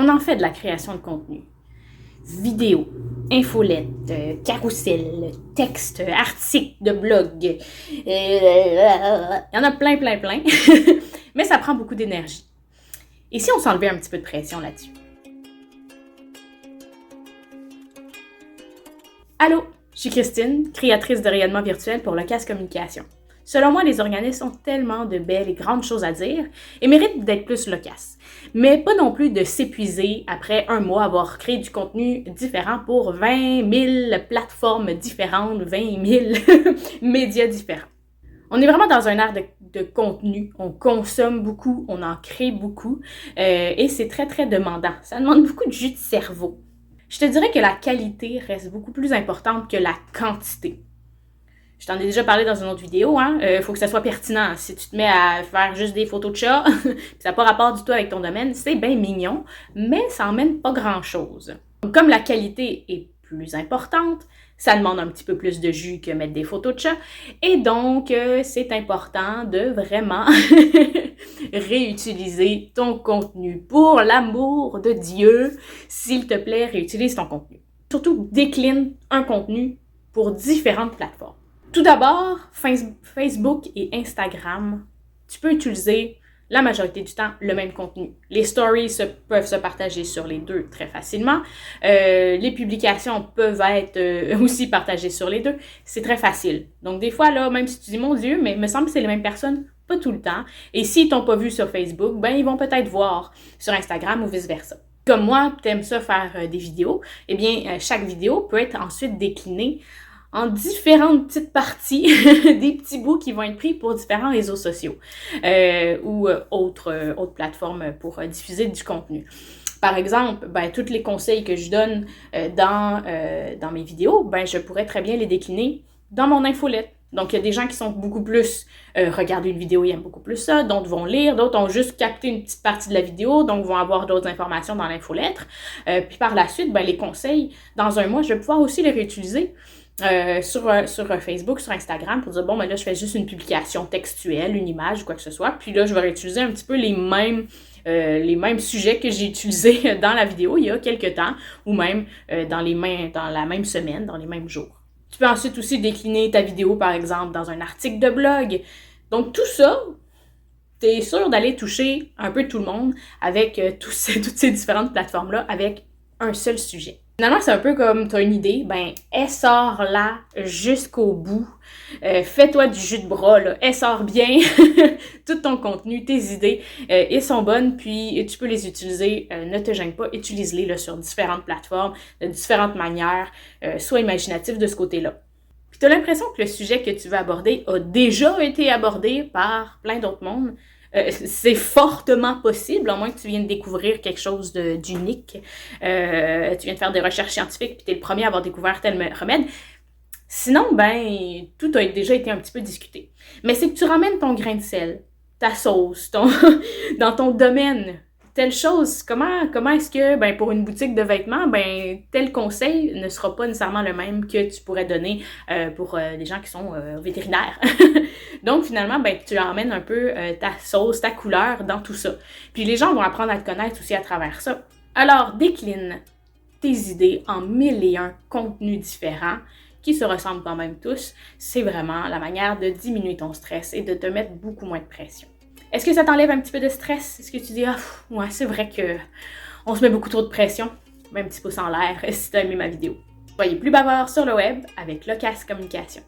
On en fait de la création de contenu. Vidéo, infolette, carrousel, texte, article de blog. Il y en a plein. Mais ça prend beaucoup d'énergie. Et si on s'enlevait un petit peu de pression là-dessus? Allô, je suis Christine, créatrice de rayonnement virtuel pour Locas Communication. Selon moi, les organismes ont tellement de belles et grandes choses à dire et méritent d'être plus loquaces. Mais pas non plus de s'épuiser après un mois avoir créé du contenu différent pour 20 000 plateformes différentes, 20 000 médias différents. On est vraiment dans un art de contenu. On consomme beaucoup, on en crée beaucoup et c'est très demandant. Ça demande beaucoup de jus de cerveau. Je te dirais que la qualité reste beaucoup plus importante que la quantité. Je t'en ai déjà parlé dans une autre vidéo, faut que ça soit pertinent. Si tu te mets à faire juste des photos de chats, ça n'a pas rapport du tout avec ton domaine, c'est bien mignon, mais ça n'emmène pas grand-chose. Comme la qualité est plus importante, ça demande un petit peu plus de jus que mettre des photos de chats, et donc c'est important de vraiment réutiliser ton contenu. Pour l'amour de Dieu, s'il te plaît, réutilise ton contenu. Surtout, décline un contenu pour différentes plateformes. Tout d'abord, Facebook et Instagram, tu peux utiliser la majorité du temps le même contenu. Les stories peuvent se partager sur les deux très facilement. Les publications peuvent être aussi partagées sur les deux. C'est très facile. Donc des fois, là, même si tu dis « Mon Dieu, mais il me semble que c'est les mêmes personnes », pas tout le temps. Et s'ils t'ont pas vu sur Facebook, ben ils vont peut-être voir sur Instagram ou vice-versa. Comme moi, tu aimes ça faire des vidéos, eh bien, chaque vidéo peut être ensuite déclinée en différentes petites parties, des petits bouts qui vont être pris pour différents réseaux sociaux ou autres plateformes pour diffuser du contenu. Par exemple, tous les conseils que je donne dans mes vidéos, je pourrais très bien les décliner dans mon infolette. Donc, il y a des gens qui sont beaucoup plus regarder une vidéo, ils aiment beaucoup plus ça, d'autres vont lire, d'autres ont juste capté une petite partie de la vidéo, donc vont avoir d'autres informations dans l'infolettre. Puis par la suite, les conseils, dans un mois, je vais pouvoir aussi les réutiliser sur Facebook, sur Instagram, pour dire, bon, là, je fais juste une publication textuelle, une image ou quoi que ce soit, puis là, je vais réutiliser un petit peu les mêmes sujets que j'ai utilisés dans la vidéo il y a quelques temps, ou même dans la même semaine, dans les mêmes jours. Tu peux ensuite aussi décliner ta vidéo, par exemple, dans un article de blog. Donc, tout ça, tu es sûr d'aller toucher un peu tout le monde avec toutes ces différentes plateformes-là, avec un seul sujet. Finalement, c'est un peu comme tu as une idée, essore-la jusqu'au bout. Fais-toi du jus de bras, là. Essore bien tout ton contenu, tes idées. Ils sont bonnes, puis tu peux les utiliser. Ne te gêne pas, utilise-les là, sur différentes plateformes, de différentes manières. Sois imaginatif de ce côté-là. Puis tu as l'impression que le sujet que tu veux aborder a déjà été abordé par plein d'autres mondes. C'est fortement possible, à moins que tu viennes de découvrir quelque chose d'unique. Tu viens de faire des recherches scientifiques puis tu es le premier à avoir découvert tel remède. Sinon, tout a déjà été un petit peu discuté. Mais c'est que tu ramènes ton grain de sel, ta sauce, dans ton domaine. Telle chose, comment est-ce que, pour une boutique de vêtements, tel conseil ne sera pas nécessairement le même que tu pourrais donner pour des gens qui sont vétérinaires. Donc, finalement, tu emmènes un peu ta sauce, ta couleur dans tout ça. Puis les gens vont apprendre à te connaître aussi à travers ça. Alors, décline tes idées en 1001 contenus différents qui se ressemblent quand même tous. C'est vraiment la manière de diminuer ton stress et de te mettre beaucoup moins de pression. Est-ce que ça t'enlève un petit peu de stress? Est-ce que tu dis, ouais, c'est vrai que on se met beaucoup trop de pression? Mets un petit pouce en l'air si tu as aimé ma vidéo. Soyez plus bavard sur le web avec Locas Communication.